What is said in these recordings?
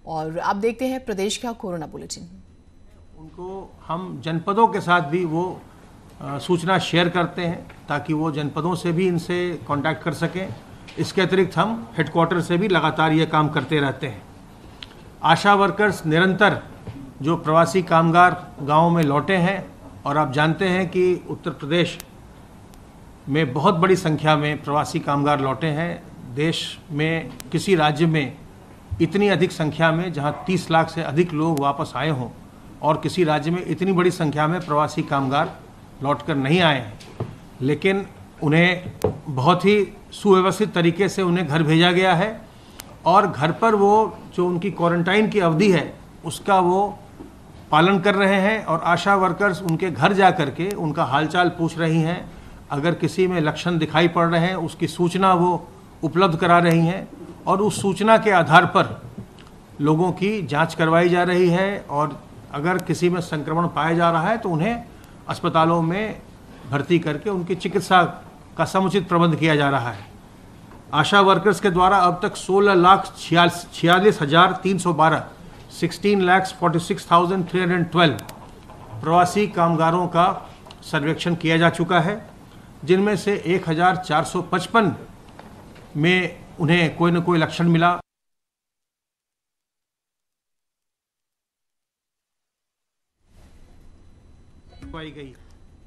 और अब देखते हैं प्रदेश का कोरोना बुलेटिन। उनको हम जनपदों के साथ भी वो सूचना शेयर करते हैं ताकि वो जनपदों से भी इनसे कांटेक्ट कर सकें। इसके अतिरिक्त हम हेडक्वार्टर से भी लगातार ये काम करते रहते हैं। आशा वर्कर्स निरंतर जो प्रवासी कामगार गाँव में लौटे हैं, और आप जानते हैं कि उत्तर प्रदेश में बहुत बड़ी संख्या में प्रवासी कामगार लौटे हैं। देश में किसी राज्य में इतनी अधिक संख्या में, जहां 30 लाख से अधिक लोग वापस आए हों, और किसी राज्य में इतनी बड़ी संख्या में प्रवासी कामगार लौटकर नहीं आए हैं, लेकिन उन्हें बहुत ही सुव्यवस्थित तरीके से उन्हें घर भेजा गया है और घर पर वो जो उनकी क्वारंटाइन की अवधि है उसका वो पालन कर रहे हैं। और आशा वर्कर्स उनके घर जा कर के उनका हालचाल पूछ रही हैं। अगर किसी में लक्षण दिखाई पड़ रहे हैं उसकी सूचना वो उपलब्ध करा रही हैं, और उस सूचना के आधार पर लोगों की जांच करवाई जा रही है। और अगर किसी में संक्रमण पाया जा रहा है तो उन्हें अस्पतालों में भर्ती करके उनकी चिकित्सा का समुचित प्रबंध किया जा रहा है। आशा वर्कर्स के द्वारा अब तक 16,46,312 16,46,312 प्रवासी कामगारों का सर्वेक्षण किया जा चुका है, जिनमें से 1,455 में उन्हें कोई न कोई लक्षण मिला। गई।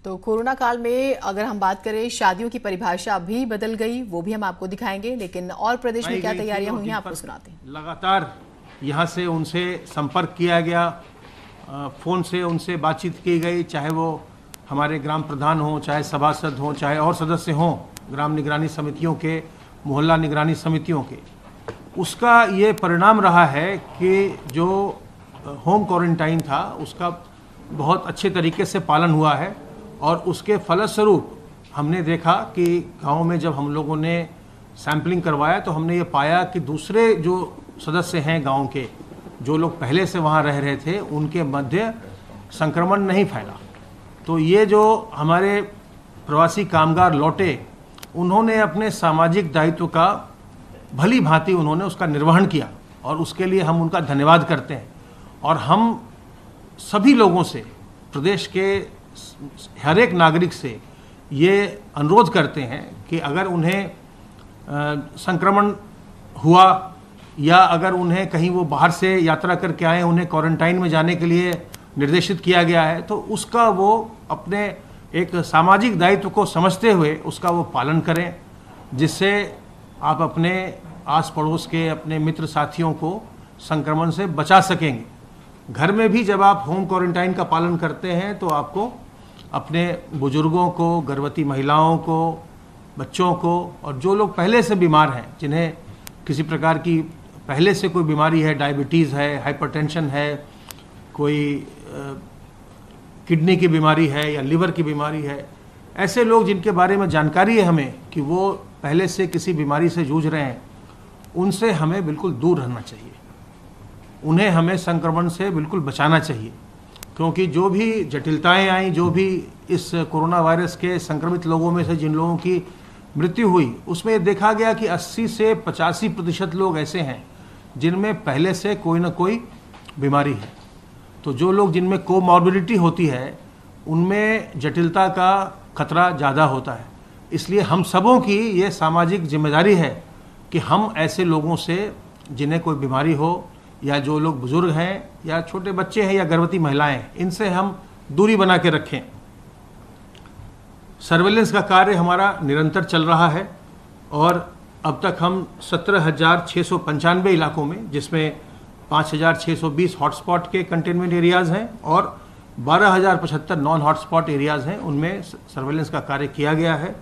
तो कोरोना काल में अगर हम बात करें, शादियों की परिभाषा भी बदल गई, वो भी हम आपको दिखाएंगे। लेकिन और प्रदेश में क्या तैयारियां हुई हैं आपको सुनाते हैं। लगातार यहाँ से उनसे संपर्क किया गया, फ़ोन से उनसे बातचीत की गई, चाहे वो हमारे ग्राम प्रधान हों, चाहे सभासद हों, चाहे और सदस्य हों ग्राम निगरानी समितियों के, मोहल्ला निगरानी समितियों के। उसका ये परिणाम रहा है कि जो होम क्वारंटाइन था उसका बहुत अच्छे तरीके से पालन हुआ है। और उसके फलस्वरूप हमने देखा कि गांव में जब हम लोगों ने सैंपलिंग करवाया तो हमने ये पाया कि दूसरे जो सदस्य हैं गांव के, जो लोग पहले से वहाँ रह रहे थे, उनके मध्य संक्रमण नहीं फैला। तो ये जो हमारे प्रवासी कामगार लौटे, उन्होंने अपने सामाजिक दायित्व का भली भांति उन्होंने उसका निर्वहन किया, और उसके लिए हम उनका धन्यवाद करते हैं। और हम सभी लोगों से, प्रदेश के हर एक नागरिक से ये अनुरोध करते हैं कि अगर उन्हें संक्रमण हुआ, या अगर उन्हें कहीं वो बाहर से यात्रा करके आए, उन्हें क्वारंटाइन में जाने के लिए निर्देशित किया गया है, तो उसका वो अपने एक सामाजिक दायित्व को समझते हुए उसका वो पालन करें, जिससे आप अपने आस पड़ोस के, अपने मित्र साथियों को संक्रमण से बचा सकेंगे। घर में भी जब आप होम क्वारंटाइन का पालन करते हैं तो आपको अपने बुजुर्गों को, गर्भवती महिलाओं को, बच्चों को, और जो लोग पहले से बीमार हैं, जिन्हें किसी प्रकार की पहले से कोई बीमारी है, डायबिटीज़ है, हाइपरटेंशन है, कोई किडनी की बीमारी है या लिवर की बीमारी है, ऐसे लोग जिनके बारे में जानकारी है हमें कि वो पहले से किसी बीमारी से जूझ रहे हैं, उनसे हमें बिल्कुल दूर रहना चाहिए। उन्हें हमें संक्रमण से बिल्कुल बचाना चाहिए, क्योंकि जो भी जटिलताएं आई, जो भी इस कोरोना वायरस के संक्रमित लोगों में से जिन लोगों की मृत्यु हुई, उसमें देखा गया कि 80 से 85% लोग ऐसे हैं जिनमें पहले से कोई ना कोई बीमारी है। तो जो लोग जिनमें कोमॉर्बिडिटी होती है, उनमें जटिलता का खतरा ज़्यादा होता है। इसलिए हम सबों की ये सामाजिक जिम्मेदारी है कि हम ऐसे लोगों से, जिन्हें कोई बीमारी हो, या जो लोग बुजुर्ग हैं, या छोटे बच्चे हैं, या गर्भवती महिलाएं, इनसे हम दूरी बना के रखें। सर्वेलेंस का कार्य हमारा निरंतर चल रहा है, और अब तक हम 17,695 इलाकों में, जिसमें 5,620 हॉटस्पॉट के कंटेनमेंट एरियाज़ हैं और 12,075 नॉन हॉटस्पॉट एरियाज़ हैं, उनमें सर्वेलेंस का कार्य किया गया है।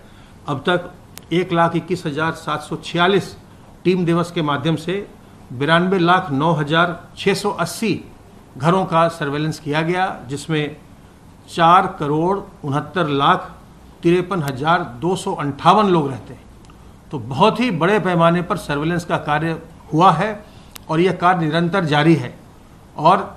अब तक 1,21,746 टीम दिवस के माध्यम से 92,09,680 घरों का सर्वेलेंस किया गया, जिसमें 4,69,53,258 लोग रहते हैं। तो बहुत ही बड़े पैमाने पर सर्वेलेंस का कार्य हुआ है, और यह कार्य निरंतर जारी है। और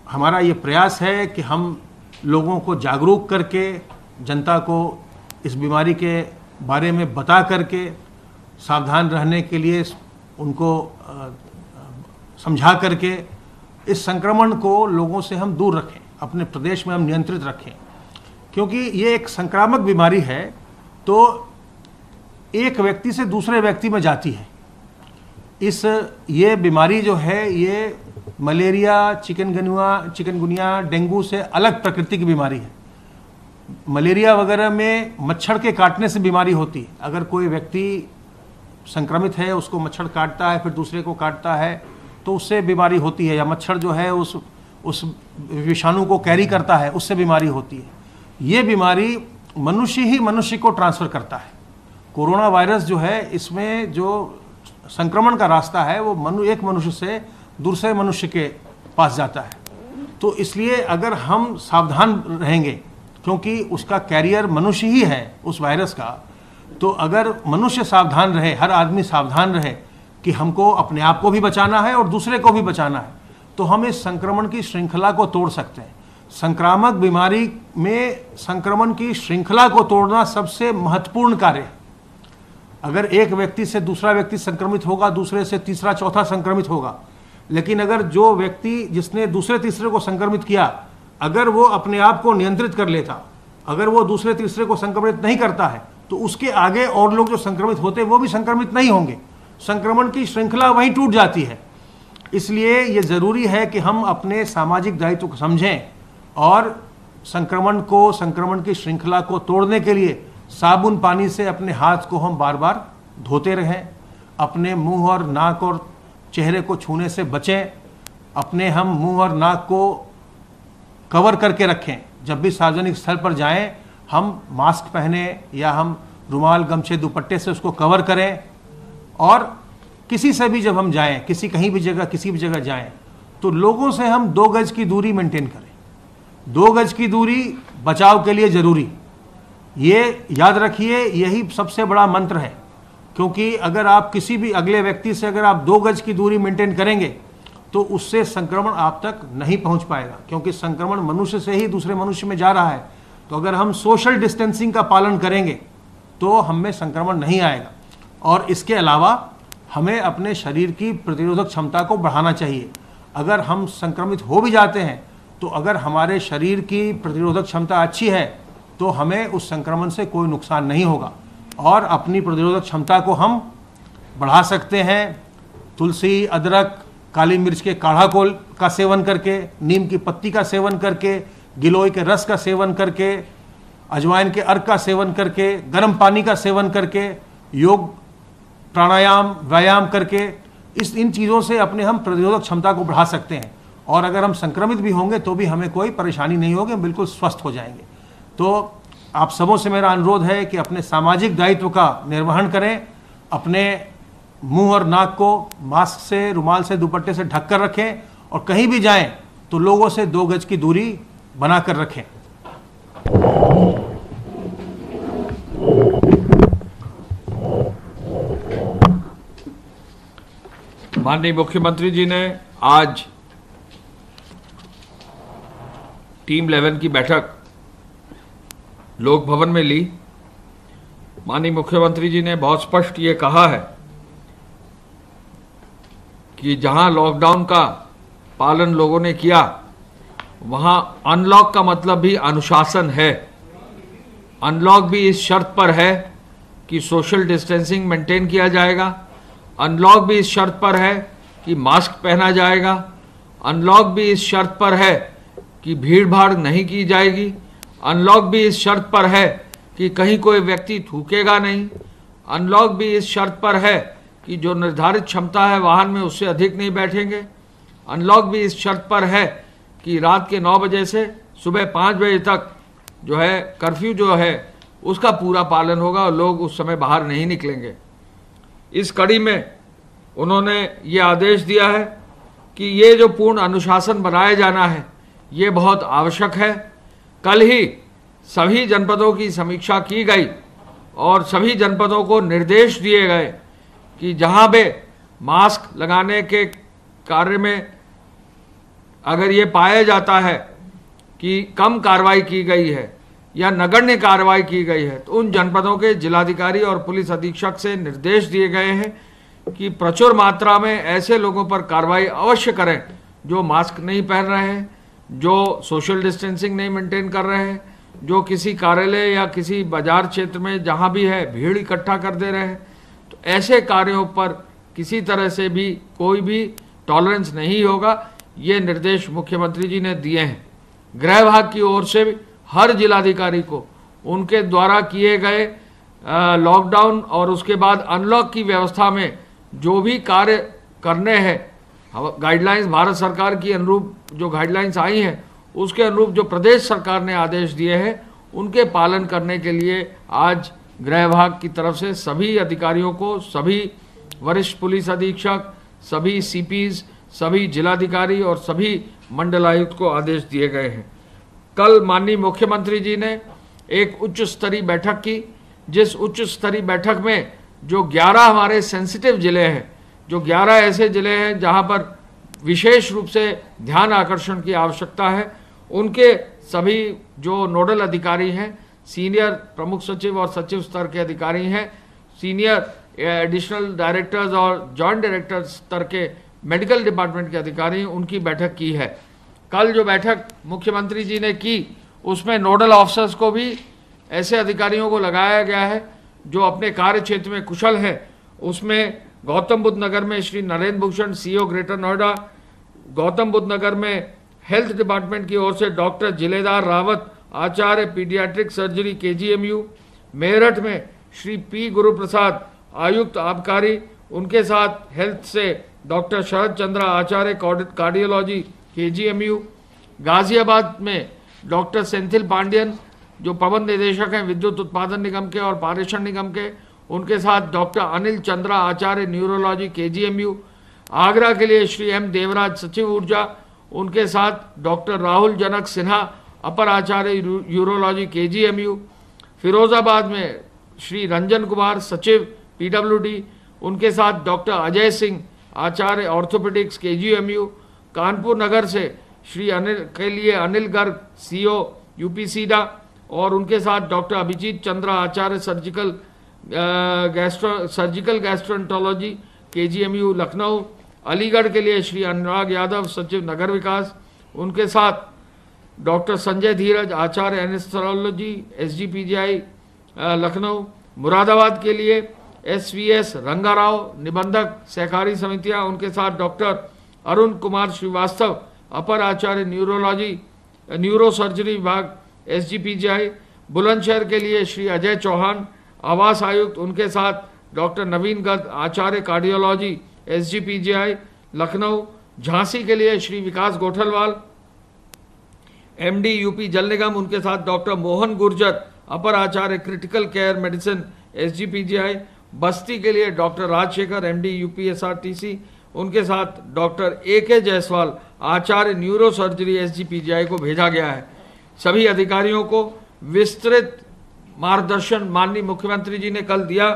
हमारा ये प्रयास है कि हम लोगों को जागरूक करके, जनता को इस बीमारी के बारे में बता करके सावधान रहने के लिए उनको समझा करके इस संक्रमण को लोगों से हम दूर रखें, अपने प्रदेश में हम नियंत्रित रखें, क्योंकि ये एक संक्रामक बीमारी है तो एक व्यक्ति से दूसरे व्यक्ति में जाती है। ये बीमारी जो है ये मलेरिया, चिकनगुनिया, डेंगू से अलग प्रकृति की बीमारी है। मलेरिया वगैरह में मच्छर के काटने से बीमारी होती है। अगर कोई व्यक्ति संक्रमित है, उसको मच्छर काटता है, फिर दूसरे को काटता है, तो उससे बीमारी होती है, या मच्छर जो है उस विषाणु को कैरी करता है, उससे बीमारी होती है। ये बीमारी मनुष्य ही मनुष्य को ट्रांसफ़र करता है। कोरोना वायरस जो है, इसमें जो संक्रमण का रास्ता है वो एक मनुष्य से दूसरे मनुष्य के पास जाता है। तो इसलिए अगर हम सावधान रहेंगे, क्योंकि उसका कैरियर मनुष्य ही है उस वायरस का, तो अगर मनुष्य सावधान रहे, हर आदमी सावधान रहे कि हमको अपने आप को भी बचाना है और दूसरे को भी बचाना है, तो हम इस संक्रमण की श्रृंखला को तोड़ सकते हैं। संक्रामक बीमारी में संक्रमण की श्रृंखला को तोड़ना सबसे महत्वपूर्ण कार्य है। अगर एक व्यक्ति से दूसरा व्यक्ति संक्रमित होगा, दूसरे से तीसरा चौथा संक्रमित होगा, लेकिन अगर जो व्यक्ति जिसने दूसरे तीसरे को संक्रमित किया, अगर वो अपने आप को नियंत्रित कर लेता, अगर वो दूसरे तीसरे को संक्रमित नहीं करता है, तो उसके आगे और लोग जो संक्रमित होते वो भी संक्रमित नहीं होंगे। संक्रमण की श्रृंखला वहीं टूट जाती है। इसलिए ये ज़रूरी है कि हम अपने सामाजिक दायित्व को समझें और संक्रमण की श्रृंखला को तोड़ने के लिए साबुन पानी से अपने हाथ को हम बार बार धोते रहें, अपने मुंह और नाक और चेहरे को छूने से बचें, अपने हम मुंह और नाक को कवर करके रखें। जब भी सार्वजनिक स्थल पर जाएं, हम मास्क पहने या हम रुमाल, गमछे, दुपट्टे से उसको कवर करें। और किसी से भी जब हम जाएं, किसी भी जगह जाएं, तो लोगों से हम 2 गज की दूरी मेंटेन करें। 2 गज की दूरी बचाव के लिए ज़रूरी, ये याद रखिए, यही सबसे बड़ा मंत्र है। क्योंकि अगर आप किसी भी अगले व्यक्ति से अगर आप 2 गज की दूरी मेंटेन करेंगे तो उससे संक्रमण आप तक नहीं पहुंच पाएगा, क्योंकि संक्रमण मनुष्य से ही दूसरे मनुष्य में जा रहा है। तो अगर हम सोशल डिस्टेंसिंग का पालन करेंगे तो हम में संक्रमण नहीं आएगा। और इसके अलावा हमें अपने शरीर की प्रतिरोधक क्षमता को बढ़ाना चाहिए। अगर हम संक्रमित हो भी जाते हैं तो अगर हमारे शरीर की प्रतिरोधक क्षमता अच्छी है तो हमें उस संक्रमण से कोई नुकसान नहीं होगा। और अपनी प्रतिरोधक क्षमता को हम बढ़ा सकते हैं तुलसी, अदरक, काली मिर्च के काढ़ा का सेवन करके, नीम की पत्ती का सेवन करके, गिलोय के रस का सेवन करके, अजवाइन के अर्क का सेवन करके, गर्म पानी का सेवन करके, योग, प्राणायाम, व्यायाम करके, इन चीज़ों से अपने हम प्रतिरोधक क्षमता को बढ़ा सकते हैं। और अगर हम संक्रमित भी होंगे तो भी हमें कोई परेशानी नहीं होगी, हम बिल्कुल स्वस्थ हो जाएंगे। तो आप सबों से मेरा अनुरोध है कि अपने सामाजिक दायित्व का निर्वहन करें, अपने मुंह और नाक को मास्क से, रुमाल से, दुपट्टे से ढक कर रखें, और कहीं भी जाएं तो लोगों से 2 गज की दूरी बनाकर रखें। माननीय मुख्यमंत्री जी ने आज टीम 11 की बैठक लोक भवन में ली। माननीय मुख्यमंत्री जी ने बहुत स्पष्ट ये कहा है कि जहां लॉकडाउन का पालन लोगों ने किया, वहां अनलॉक का मतलब भी अनुशासन है। अनलॉक भी इस शर्त पर है कि सोशल डिस्टेंसिंग मेंटेन किया जाएगा। अनलॉक भी इस शर्त पर है कि मास्क पहना जाएगा। अनलॉक भी इस शर्त पर है कि भीड़ भाड़ नहीं की जाएगी। अनलॉक भी इस शर्त पर है कि कहीं कोई व्यक्ति थूकेगा नहीं। अनलॉक भी इस शर्त पर है कि जो निर्धारित क्षमता है वाहन में उससे अधिक नहीं बैठेंगे। अनलॉक भी इस शर्त पर है कि रात के 9 बजे से सुबह 5 बजे तक जो है कर्फ्यू जो है उसका पूरा पालन होगा और लोग उस समय बाहर नहीं निकलेंगे। इस कड़ी में उन्होंने ये आदेश दिया है कि ये जो पूर्ण अनुशासन बनाया जाना है ये बहुत आवश्यक है। कल ही सभी जनपदों की समीक्षा की गई और सभी जनपदों को निर्देश दिए गए कि जहां पे मास्क लगाने के कार्य में अगर ये पाया जाता है कि कम कार्रवाई की गई है या नगण्य कार्रवाई की गई है तो उन जनपदों के जिलाधिकारी और पुलिस अधीक्षक से निर्देश दिए गए हैं कि प्रचुर मात्रा में ऐसे लोगों पर कार्रवाई अवश्य करें जो मास्क नहीं पहन रहे हैं, जो सोशल डिस्टेंसिंग नहीं मेंटेन कर रहे हैं, जो किसी कार्यालय या किसी बाजार क्षेत्र में जहां भी है भीड़ इकट्ठा कर दे रहे हैं। तो ऐसे कार्यों पर किसी तरह से भी कोई भी टॉलरेंस नहीं होगा। ये निर्देश मुख्यमंत्री जी ने दिए हैं। गृह विभाग की ओर से भी हर जिलाधिकारी को उनके द्वारा किए गए लॉकडाउन और उसके बाद अनलॉक की व्यवस्था में जो भी कार्य करने हैं, गाइडलाइंस भारत सरकार की अनुरूप जो गाइडलाइंस आई हैं उसके अनुरूप जो प्रदेश सरकार ने आदेश दिए हैं उनके पालन करने के लिए आज गृह विभाग की तरफ से सभी अधिकारियों को, सभी वरिष्ठ पुलिस अधीक्षक, सभी सीपीज, सभी जिलाधिकारी और सभी मंडलायुक्त को आदेश दिए गए हैं। कल माननीय मुख्यमंत्री जी ने एक उच्च स्तरीय बैठक की, जिस उच्च स्तरीय बैठक में जो 11 हमारे सेंसिटिव जिले हैं, जो 11 ऐसे जिले हैं जहां पर विशेष रूप से ध्यान आकर्षण की आवश्यकता है, उनके सभी जो नोडल अधिकारी हैं, सीनियर प्रमुख सचिव और सचिव स्तर के अधिकारी हैं, सीनियर एडिशनल डायरेक्टर्स और जॉइंट डायरेक्टर स्तर के मेडिकल डिपार्टमेंट के अधिकारी, उनकी बैठक की है। कल जो बैठक मुख्यमंत्री जी ने की उसमें नोडल ऑफिसर्स को भी ऐसे अधिकारियों को लगाया गया है जो अपने कार्य क्षेत्र में कुशल हैं। उसमें गौतम बुद्ध नगर में श्री नरेंद्र भूषण सीओ ग्रेटर नोएडा, गौतम बुद्ध नगर में हेल्थ डिपार्टमेंट की ओर से डॉक्टर जिलेदार रावत आचार्य पीडियाट्रिक सर्जरी केजीएमयू, मेरठ में श्री पी गुरुप्रसाद आयुक्त आबकारी, उनके साथ हेल्थ से डॉक्टर शरद चंद्रा आचार्य कार्डियोलॉजी केजीएमयू, गाजियाबाद में डॉक्टर सेंथिल पांडियन जो प्रबंध निदेशक हैं विद्युत उत्पादन निगम के और पारेषण निगम के, उनके साथ डॉक्टर अनिल चंद्रा आचार्य न्यूरोलॉजी केजीएमयू, आगरा के लिए श्री एम देवराज सचिव ऊर्जा, उनके साथ डॉक्टर राहुल जनक सिन्हा अपर आचार्य यूरोलॉजी केजीएमयू, फिरोजाबाद में श्री रंजन कुमार सचिव पीडब्ल्यूडी, उनके साथ डॉक्टर अजय सिंह आचार्य ऑर्थोपेडिक्स केजीएमयू, कानपुर नगर से श्री अनिल गर्ग सीओ यूपीसीडा और उनके साथ डॉक्टर अभिजीत चंद्रा आचार्य surgical gastroenterology KGMU Lucknow, Aligarh के लिए श्री अनुराग यादव सचिव नगर विकास, उनके साथ डॉक्टर संजय धीरज आचार्य एनेस्थेसियोलॉजी एसजीपीजीआई लखनऊ, मुरादाबाद के लिए एसवीएस रंगाराव निबंधक सहकारी समितियां, उनके साथ डॉक्टर अरुण कुमार श्रीवास्तव अपर आचार्य न्यूरो सर्जरी विभाग एसजीपीजीआई, बुलंदशहर के लिए श्री अजय चौहान आवास आयुक्त, उनके साथ डॉक्टर नवीन गर्ग आचार्य कार्डियोलॉजी एसजीपीजीआई लखनऊ, झांसी के लिए श्री विकास गोठलवाल एमडी यूपी जल निगम, उनके साथ डॉक्टर मोहन गुर्जर अपर आचार्य क्रिटिकल केयर मेडिसिन एसजीपीजीआई, बस्ती के लिए डॉक्टर राजशेखर एमडी यूपीएसआरटीसी, उनके साथ डॉक्टर AK जायसवाल आचार्य न्यूरो सर्जरी एसजीपीजीआई को भेजा गया है। सभी अधिकारियों को विस्तृत मार्गदर्शन माननीय मुख्यमंत्री जी ने कल दिया।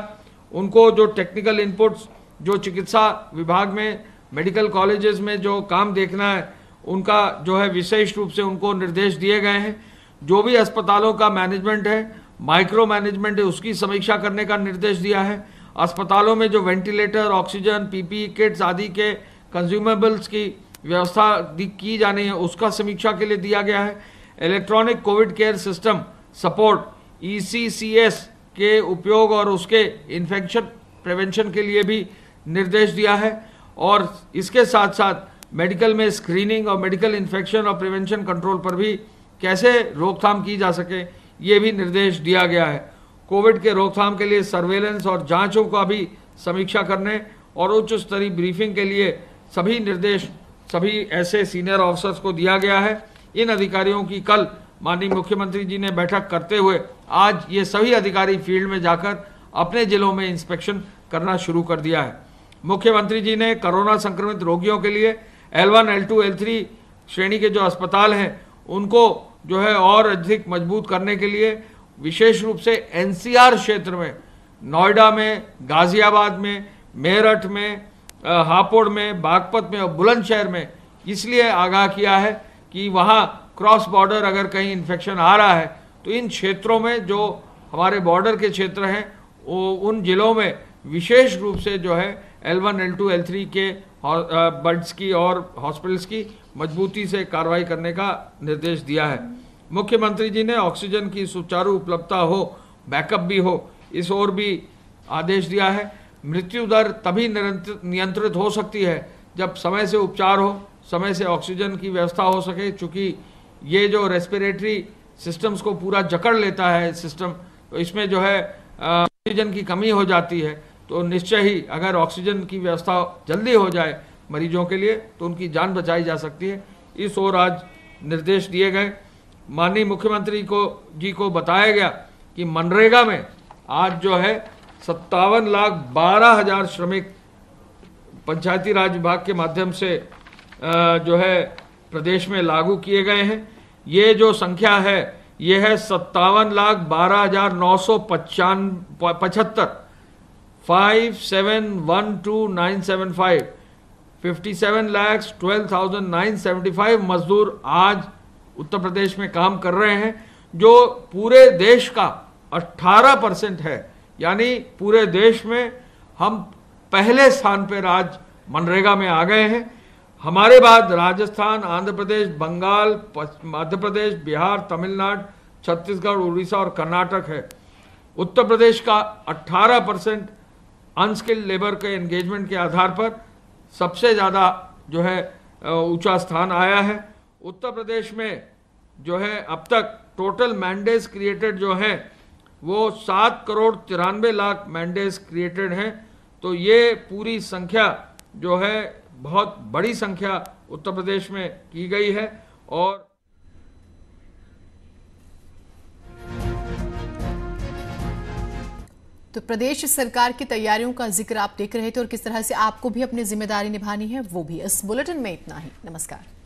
उनको जो टेक्निकल इनपुट्स, जो चिकित्सा विभाग में मेडिकल कॉलेजेस में जो काम देखना है, उनका जो है विशेष रूप से उनको निर्देश दिए गए हैं। जो भी अस्पतालों का मैनेजमेंट है, माइक्रो मैनेजमेंट है, उसकी समीक्षा करने का निर्देश दिया है। अस्पतालों में जो वेंटिलेटर, ऑक्सीजन, पीपीई किट्स आदि के कंज्यूमेबल्स की व्यवस्था की जानी है, उसका समीक्षा के लिए दिया गया है। Electronic Covid care system support ECCS के उपयोग और उसके इन्फेक्शन प्रिवेंशन के लिए भी निर्देश दिया है। और इसके साथ साथ मेडिकल में स्क्रीनिंग और मेडिकल इन्फेक्शन और प्रिवेंशन कंट्रोल पर भी कैसे रोकथाम की जा सके, ये भी निर्देश दिया गया है। कोविड के रोकथाम के लिए सर्वेलेंस और जांचों का भी समीक्षा करने और उच्च स्तरीय ब्रीफिंग के लिए सभी निर्देश सभी ऐसे सीनियर ऑफिसर्स को दिया गया है। इन अधिकारियों की कल माननीय मुख्यमंत्री जी ने बैठक करते हुए आज ये सभी अधिकारी फील्ड में जाकर अपने जिलों में इंस्पेक्शन करना शुरू कर दिया है। मुख्यमंत्री जी ने कोरोना संक्रमित रोगियों के लिए L1, L2, L3 श्रेणी के जो अस्पताल हैं उनको जो है और अधिक मजबूत करने के लिए विशेष रूप से NCR क्षेत्र में, नोएडा में, गाजियाबाद में, मेरठ में, हापुड़ में, बागपत में और बुलंदशहर में इसलिए आगाह किया है कि वहाँ क्रॉस बॉर्डर अगर कहीं इन्फेक्शन आ रहा है तो इन क्षेत्रों में जो हमारे बॉर्डर के क्षेत्र हैं उन जिलों में विशेष रूप से जो है L1, L2, L3 के बेड्स की और हॉस्पिटल्स की मजबूती से कार्रवाई करने का निर्देश दिया है। मुख्यमंत्री जी ने ऑक्सीजन की सुचारू उपलब्धता हो, बैकअप भी हो, इस ओर भी आदेश दिया है। मृत्यु दर तभी नियंत्रित हो सकती है जब समय से उपचार हो, समय से ऑक्सीजन की व्यवस्था हो सके। चूँकि ये जो रेस्पिरेटरी सिस्टम्स को पूरा जकड़ लेता है सिस्टम, तो इसमें जो है ऑक्सीजन की कमी हो जाती है। तो निश्चय ही अगर ऑक्सीजन की व्यवस्था जल्दी हो जाए मरीजों के लिए तो उनकी जान बचाई जा सकती है। इस ओर आज निर्देश दिए गए। माननीय मुख्यमंत्री जी को बताया गया कि मनरेगा में आज जो है 57,12,000 श्रमिक पंचायती राज विभाग के माध्यम से जो है प्रदेश में लागू किए गए हैं। ये जो संख्या है ये है 57,12,975 57,12,975 57,12,975 मजदूर आज उत्तर प्रदेश में काम कर रहे हैं, जो पूरे देश का 18% है। यानी पूरे देश में हम पहले स्थान पर आज मनरेगा में आ गए हैं। हमारे बाद राजस्थान, आंध्र प्रदेश, बंगाल, मध्य प्रदेश, बिहार, तमिलनाडु, छत्तीसगढ़, उड़ीसा और कर्नाटक है। उत्तर प्रदेश का 18% अनस्किल्ड लेबर के एंगेजमेंट के आधार पर सबसे ज़्यादा जो है ऊंचा स्थान आया है। उत्तर प्रदेश में जो है अब तक टोटल मैंडेज क्रिएटेड जो है वो 7,93,00,000 मैंडेज क्रिएटेड हैं। तो ये पूरी संख्या जो है बहुत बड़ी संख्या उत्तर प्रदेश में की गई है। और तो प्रदेश सरकार की तैयारियों का जिक्र आप देख रहे थे और किस तरह से आपको भी अपनी जिम्मेदारी निभानी है, वो भी इस बुलेटिन में इतना ही। नमस्कार।